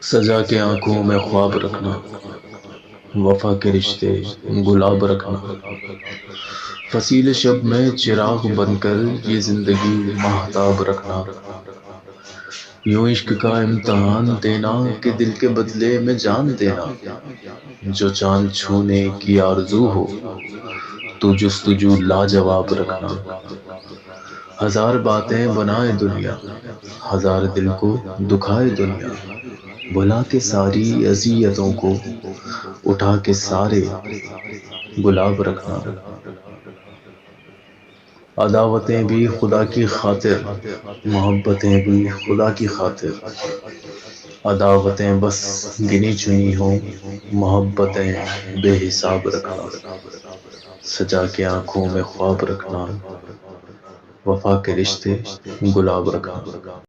سجا کے آنکھوں میں خواب رکھنا، وفا کے رشتے گلاب رکھنا، فصیل شب میں چراغ بن کر یہ زندگی ماہتاب رکھنا، یوں عشق کا امتحان دینا کہ دل کے بدلے میں جان دینا، جو چاند چھونے کی آرزو ہو تو جستجو لاجواب رکھنا، ہزار باتیں بنائے دنیا، ہزار دل کو دکھائے دنیا، بھلا کے ساری اذیتوں کو اٹھا کے سارے گلاب رکھنا، عداوتیں بھی خدا کی خاطر، محبتیں بھی خدا کی خاطر، عداوتیں بس گنی چنی ہوں، محبتیں بے حساب رکھنا، سجا کے آنکھوں میں خواب رکھنا، وفا کے رشتے گلاب رکھنا۔